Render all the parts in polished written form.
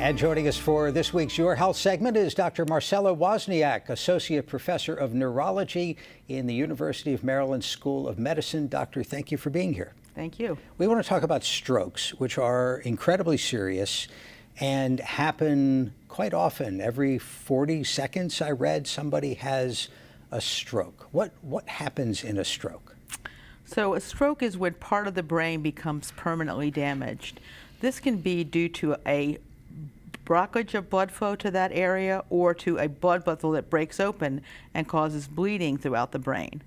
And joining us for this week's Your Health segment is Dr. Marcella Wozniak, Associate Professor of Neurology in the University of Maryland School of Medicine. Doctor, thank you for being here. Thank you. We want to talk about strokes, which are incredibly serious and happen quite often. Every 40 seconds, I read, somebody has a stroke. What happens in a stroke? So a stroke is when part of the brain becomes permanently damaged. This can be due to a blockage of blood flow to that area or to a blood vessel that breaks open and causes bleeding throughout the brain.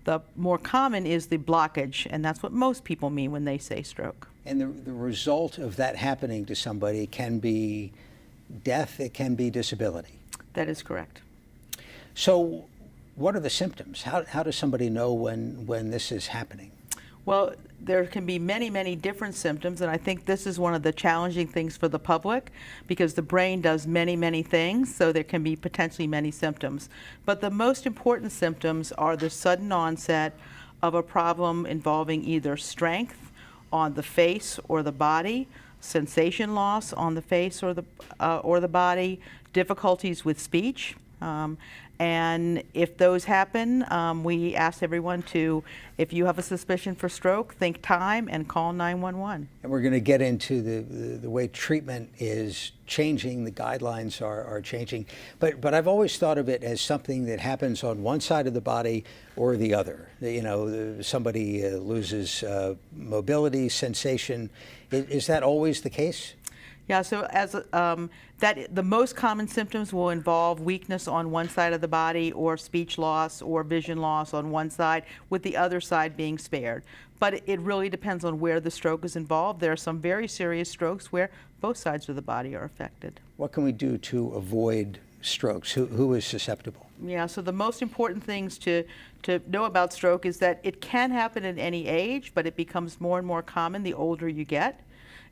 The more common is the blockage, and that's what most people mean when they say stroke. And the result of that happening to somebody can be death, it can be disability. That is correct. So what are the symptoms? How does somebody know when this is happening? Well, there can be many, many different symptoms, and I think this is one of the challenging things for the public because the brain does many, many things, so there can be potentially many symptoms. But the most important symptoms are the sudden onset of a problem involving either strength on the face or the body, sensation loss on the face or the body, difficulties with speech. And if those happen, we ask everyone to, if you have a suspicion for stroke, think time and call 911. And we're going to get into the way treatment is changing, the guidelines are changing. But I've always thought of it as something that happens on one side of the body or the other. You know, somebody loses mobility, sensation. Is that always the case? Yeah, so the most common symptoms will involve weakness on one side of the body or speech loss or vision loss on one side, with the other side being spared. But it really depends on where the stroke is involved. There are some very serious strokes where both sides of the body are affected. What can we do to avoid strokes? Who is susceptible? Yeah, so the most important things to know about stroke is that it can happen at any age, but it becomes more and more common the older you get.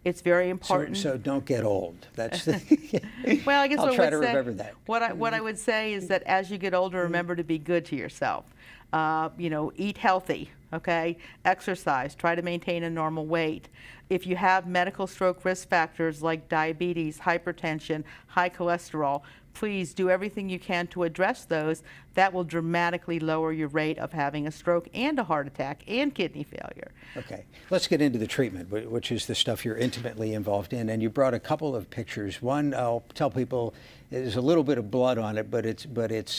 It's very important. So don't get old. That's the well, I guess I'll try to remember that. What I would say is that as you get older, remember to be good to yourself. You know, eat healthy, okay? Exercise, try to maintain a normal weight. If you have medical stroke risk factors like diabetes, hypertension, high cholesterol, please do everything you can to address those. That will dramatically lower your rate of having a stroke and a heart attack and kidney failure. Okay, let's get into the treatment, which is the stuff you're intimately involved in. And you brought a couple of pictures. One, I'll tell people, there's a little bit of blood on it, but it's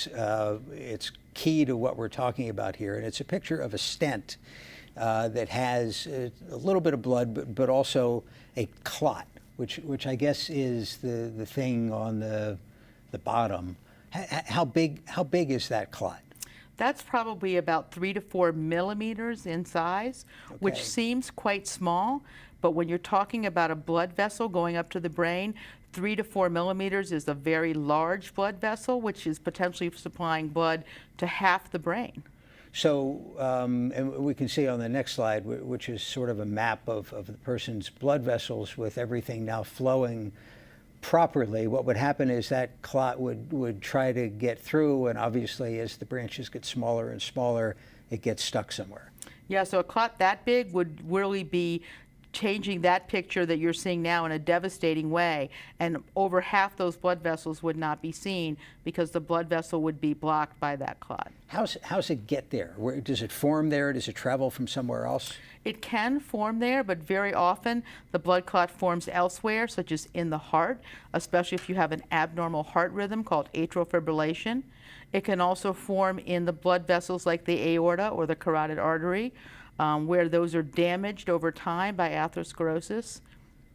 key to what we're talking about here. And it's a picture of a stent that has a little bit of blood, but also a clot, which I guess is the thing on the bottom. How big is that clot? That's probably about 3 to 4 millimeters in size, Okay. which seems quite small, but when you're talking about a blood vessel going up to the brain, 3 to 4 millimeters is a very large blood vessel, which is potentially supplying blood to half the brain. So, and we can see on the next slide, which is sort of a map of the person's blood vessels with everything now flowing properly. What would happen is that clot would try to get through, and obviously as the branches get smaller and smaller, it gets stuck somewhere. Yeah, so a clot that big would really be changing that picture that you're seeing now in a devastating way, and over half those blood vessels would not be seen because the blood vessel would be blocked by that clot. How's it get there? Where does it form there? Does it travel from somewhere else? It can form there, but very often the blood clot forms elsewhere, such as in the heart, especially if you have an abnormal heart rhythm called atrial fibrillation. It can also form in the blood vessels like the aorta or the carotid artery, where those are damaged over time by atherosclerosis.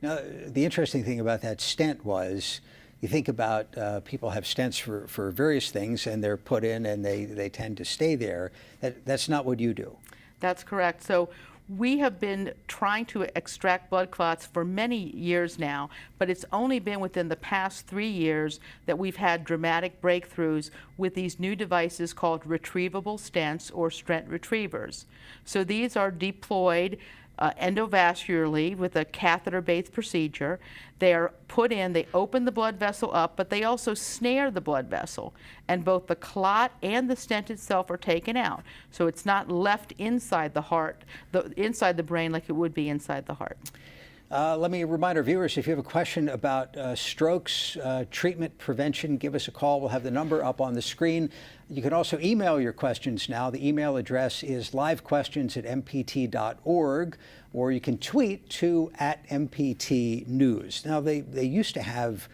Now, the interesting thing about that stent was, you think about people have stents for various things, and they're put in and they tend to stay there. That's not what you do. That's correct. So we have been trying to extract blood clots for many years now, but it's only been within the past 3 years that we've had dramatic breakthroughs with these new devices called retrievable stents or stent retrievers. So these are deployed endovascularly with a catheter-based procedure. They are put in, they open the blood vessel up, but they also snare the blood vessel. And both the clot and the stent itself are taken out. So it's not left inside the heart, inside the brain like it would be inside the heart. Let me remind our viewers, if you have a question about strokes, treatment, prevention, give us a call. We'll have the number up on the screen. You can also email your questions now. The email address is livequestions@mpt.org, or you can tweet to @MPT News. Now, they used to have,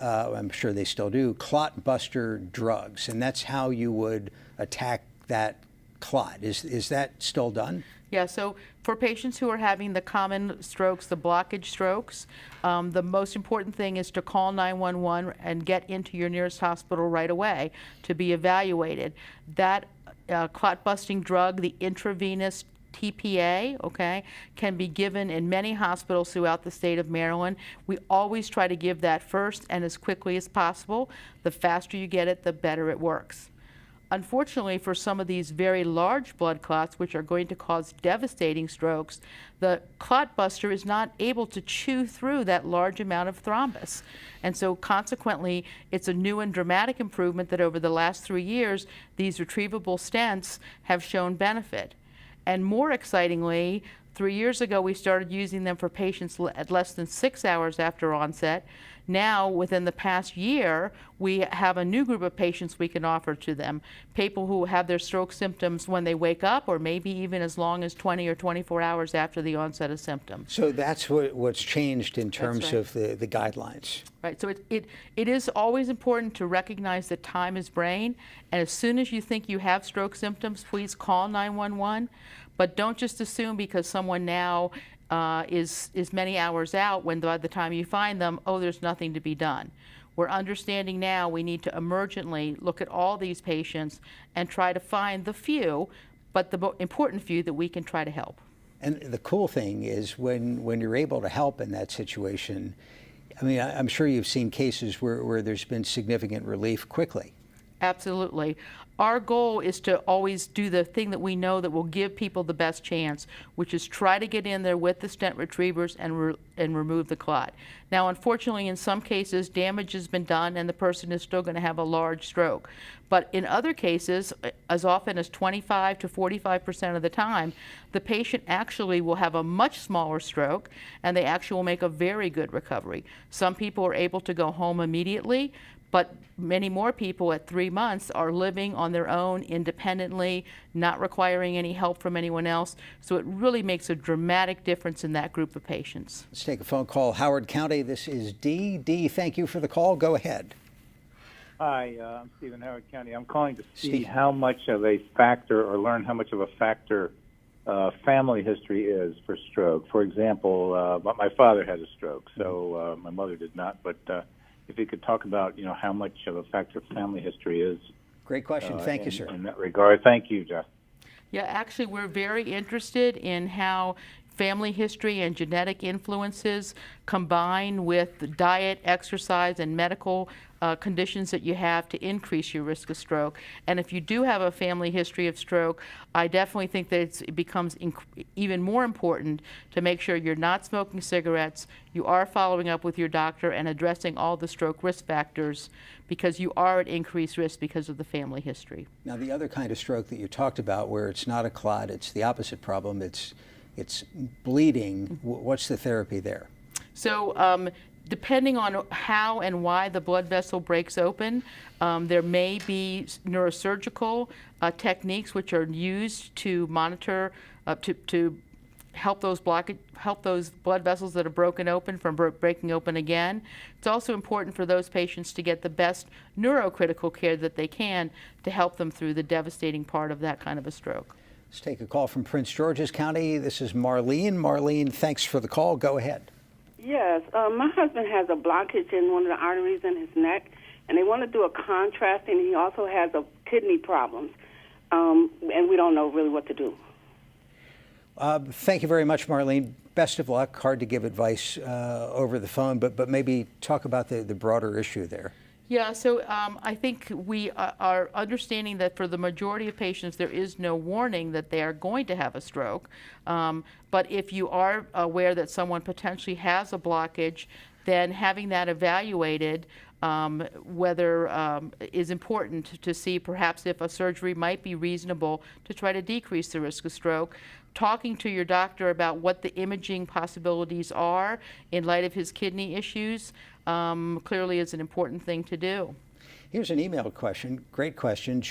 I'm sure they still do, clot buster drugs, and that's how you would attack that clot. Is that still done? Yeah, so for patients who are having the common strokes, the blockage strokes, the most important thing is to call 911 and get into your nearest hospital right away to be evaluated. That clot-busting drug, the intravenous TPA, okay, can be given in many hospitals throughout the state of Maryland. We always try to give that first and as quickly as possible. The faster you get it, the better it works. Unfortunately, for some of these very large blood clots, which are going to cause devastating strokes, the clot buster is not able to chew through that large amount of thrombus. And so consequently, it's a new and dramatic improvement that over the last 3 years, these retrievable stents have shown benefit. And more excitingly, 3 years ago, we started using them for patients at less than 6 hours after onset. Now, within the past year, we have a new group of patients we can offer to them, people who have their stroke symptoms when they wake up, or maybe even as long as 20 or 24 hours after the onset of symptoms. So that's what's changed in terms right. of the guidelines. Right, so it is always important to recognize that time is brain, and as soon as you think you have stroke symptoms, please call 911, but don't just assume because someone now is many hours out when by the time you find them, oh, there's nothing to be done. We're understanding now we need to emergently look at all these patients and try to find the few, but the important few that we can try to help. And the cool thing is when you're able to help in that situation, I mean, I'm sure you've seen cases where there's been significant relief quickly. Absolutely. Our goal is to always do the thing that we know that will give people the best chance, which is try to get in there with the stent retrievers and remove the clot. Now, unfortunately, in some cases, damage has been done and the person is still going to have a large stroke. But in other cases, as often as 25 to 45% of the time, the patient actually will have a much smaller stroke and they actually will make a very good recovery. Some people are able to go home immediately, but many more people at 3 months are living on their own independently, not requiring any help from anyone else. So it really makes a dramatic difference in that group of patients. Let's take a phone call. Howard County, this is Dee. Dee, thank you for the call. Go ahead. Hi, I'm Stephen, Howard County. I'm calling to see how much of a factor, or learn how much of a factor family history is for stroke. For example, my father had a stroke, so my mother did not, but if you could talk about, how much of a factor family history is. Great question. Thank you, sir. In that regard. Thank you, Jeff. Yeah, actually, we're very interested in how family history and genetic influences combine with diet, exercise, and medical conditions that you have to increase your risk of stroke. And if you do have a family history of stroke, I definitely think that it becomes even more important to make sure you're not smoking cigarettes, you are following up with your doctor and addressing all the stroke risk factors, because you are at increased risk because of the family history. Now, the other kind of stroke that you talked about, where it's not a clot, it's the opposite problem, it's bleeding. What's the therapy there? So depending on how and why the blood vessel breaks open, there may be neurosurgical techniques which are used to monitor, to help those blood vessels that are broken open from breaking open again. It's also important for those patients to get the best neurocritical care that they can to help them through the devastating part of that kind of a stroke. Let's take a call from Prince George's County. This is Marlene. Marlene, thanks for the call. Go ahead. Yes, my husband has a blockage in one of the arteries in his neck, and they want to do a contrast, and he also has a kidney problems, and we don't know really what to do. Thank you very much, Marlene. Best of luck. Hard to give advice over the phone, but maybe talk about the broader issue there. Yeah, so I think we are understanding that for the majority of patients, there is no warning that they are going to have a stroke. But if you are aware that someone potentially has a blockage, then having that evaluated is important to see perhaps if a surgery might be reasonable to try to decrease the risk of stroke. talking to your doctor about what the imaging possibilities are in light of his kidney issues clearly is an important thing to do. Here's an email question. Great question.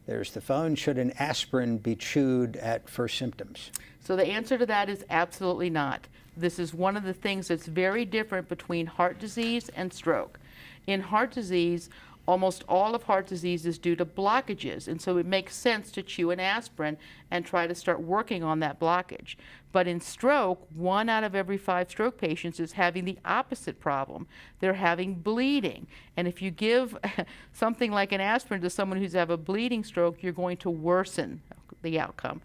There's the phone. Should an aspirin be chewed at first symptoms? So the answer to that is absolutely not. This is one of the things that's very different between heart disease and stroke. In heart disease, almost all of heart disease is due to blockages, and so it makes sense to chew an aspirin and try to start working on that blockage. But in stroke, 1 out of every 5 stroke patients is having the opposite problem. They're having bleeding. And if you give something like an aspirin to someone who's have a bleeding stroke, you're going to worsen the outcome.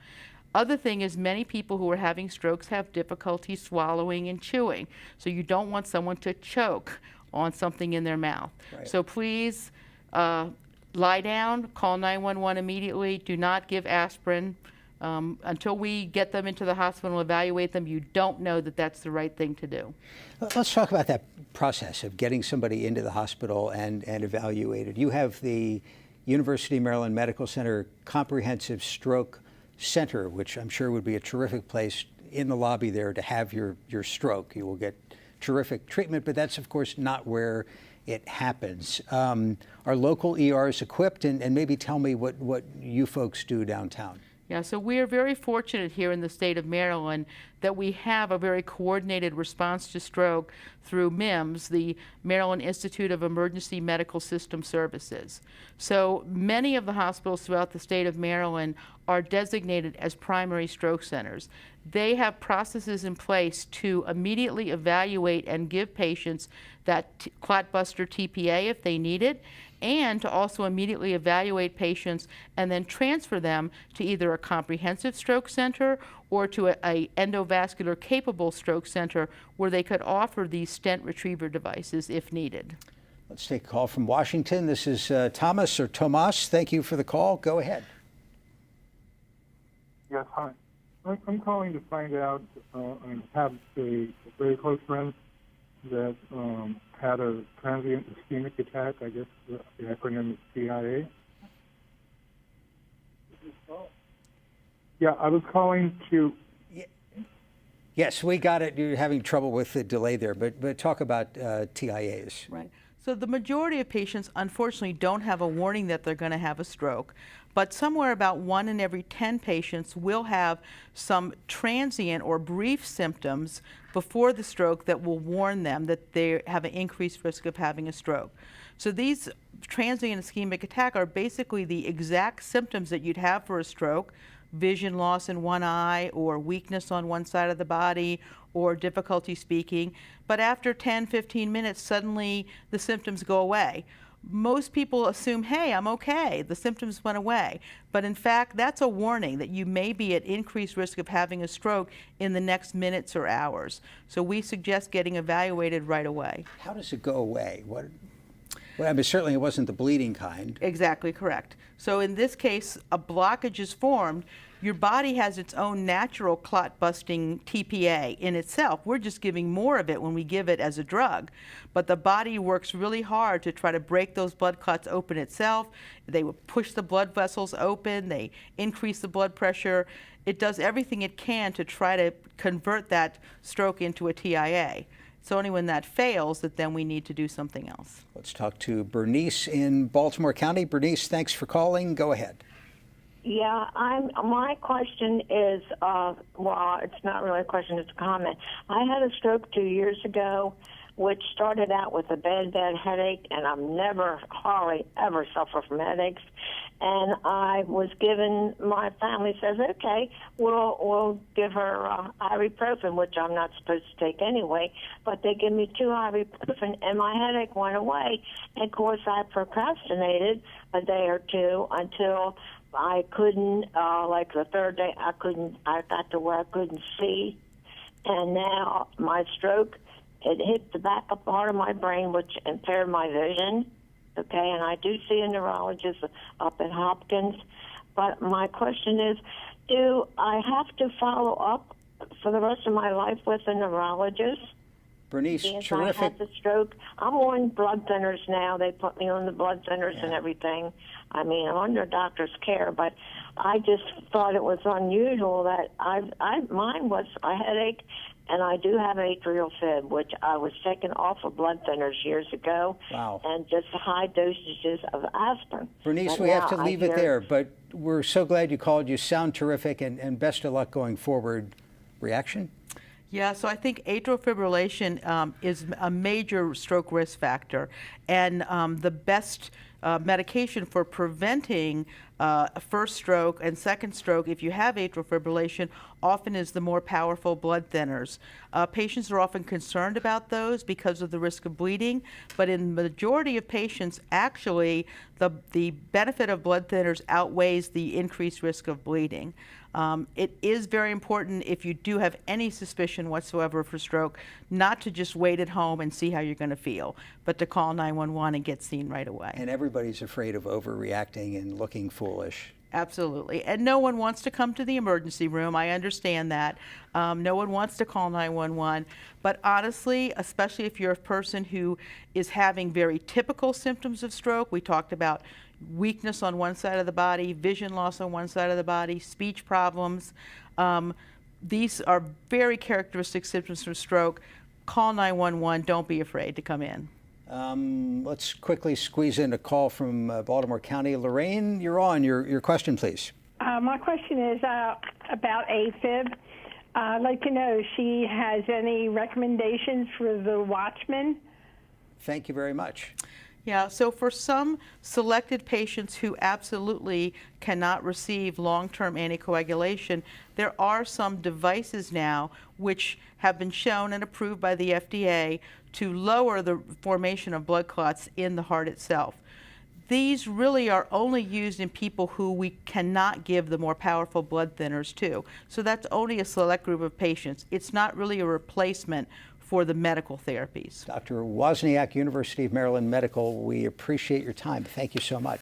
Other thing is many people who are having strokes have difficulty swallowing and chewing. So you don't want someone to choke on something in their mouth. Right. So please lie down, call 911 immediately. Do not give aspirin. Until we get them into the hospital and evaluate them, you don't know that that's the right thing to do. Let's talk about that process of getting somebody into the hospital and evaluated. You have the University of Maryland Medical Center Comprehensive Stroke Center, which I'm sure would be a terrific place in the lobby there to have your stroke. You will get terrific treatment, but that's of course not where it happens. Are local ERs equipped? And maybe tell me what you folks do downtown. Yeah, so we are very fortunate here in the state of Maryland that we have a very coordinated response to stroke through MIMS, the Maryland Institute of Emergency Medical System Services. So many of the hospitals throughout the state of Maryland are designated as primary stroke centers. They have processes in place to immediately evaluate and give patients that clotbuster TPA if they need it, and to also immediately evaluate patients and then transfer them to either a comprehensive stroke center or to a endovascular capable stroke center where they could offer these stent retriever devices if needed. Let's take a call from Washington. This is Thomas or Tomas. Thank you for the call. Go ahead. Yes, hi. I'm calling to find out. I have a very close friend that had a transient ischemic attack. I guess the acronym is TIA. Yeah, I was calling to. Yes, we got it. You're having trouble with the delay there, but talk about TIAs. Right. So the majority of patients, unfortunately, don't have a warning that they're going to have a stroke, but somewhere about 1 in every 10 patients will have some transient or brief symptoms before the stroke that will warn them that they have an increased risk of having a stroke. So these transient ischemic attack are basically the exact symptoms that you'd have for a stroke: vision loss in one eye, or weakness on one side of the body, or difficulty speaking. But after 10, 15 minutes, suddenly the symptoms go away. Most people assume, hey, I'm okay, the symptoms went away. But in fact, that's a warning that you may be at increased risk of having a stroke in the next minutes or hours. So we suggest getting evaluated right away. How does it go away? Well, I mean, certainly it wasn't the bleeding kind. Exactly correct. So in this case, a blockage is formed. Your body has its own natural clot-busting TPA in itself. We're just giving more of it when we give it as a drug. But the body works really hard to try to break those blood clots open itself. They will push the blood vessels open. They increase the blood pressure. It does everything it can to try to convert that stroke into a TIA. It's only when that fails that then we need to do something else. Let's talk to Bernice in Baltimore County. Bernice, thanks for calling. Go ahead. Yeah, my question is, well, it's not really a question, it's a comment. I had a stroke 2 years ago, which started out with a bad headache, and I've never, hardly ever suffered from headaches. And I was given, my family says, okay, we'll give her ibuprofen, which I'm not supposed to take anyway. But they give me 2 ibuprofen, and my headache went away. And of course, I procrastinated a day or two until I couldn't, like the third day, I got to where I couldn't see. And now my stroke, it hit the back part of my brain, which impaired my vision. Okay, and I do see a neurologist up at Hopkins. But my question is, do I have to follow up for the rest of my life with a neurologist? Bernice, Yes, terrific. I had the stroke. I'm on blood thinners now. They put me on the blood thinners and everything. I mean, I'm under doctor's care, but I just thought it was unusual that mine was a headache, and I do have atrial fib, which I was taken off of blood thinners years ago. Wow. And just high dosages of aspirin. Bernice, But we have to now I leave it hear- there, but we're so glad you called. You sound terrific, and best of luck going forward. Reaction? Yeah, so I think atrial fibrillation is a major stroke risk factor, and the best medication for preventing a first stroke and second stroke, if you have atrial fibrillation, often is the more powerful blood thinners. Patients are often concerned about those because of the risk of bleeding, but in the majority of patients, actually, the benefit of blood thinners outweighs the increased risk of bleeding. It is very important, if you do have any suspicion whatsoever for stroke, not to just wait at home and see how you're going to feel, but to call 911 and get seen right away. And everybody's afraid of overreacting and looking foolish. Absolutely. And no one wants to come to the emergency room. I understand that. No one wants to call 911. But honestly, especially if you're a person who is having very typical symptoms of stroke, we talked about weakness on one side of the body, vision loss on one side of the body, speech problems. These are very characteristic symptoms from stroke. Call 911. Don't be afraid to come in. Let's quickly squeeze in a call from Baltimore County. Lorraine, you're on. Your question, please. My question is about AFib. I'd like to know if she has any recommendations for the Watchman. Thank you very much. Yeah, so for some selected patients who absolutely cannot receive long-term anticoagulation, there are some devices now which have been shown and approved by the FDA to lower the formation of blood clots in the heart itself. These really are only used in people who we cannot give the more powerful blood thinners to. So that's only a select group of patients. It's not really a replacement for the medical therapies. Dr. Wozniak, University of Maryland Medical, we appreciate your time. Thank you so much.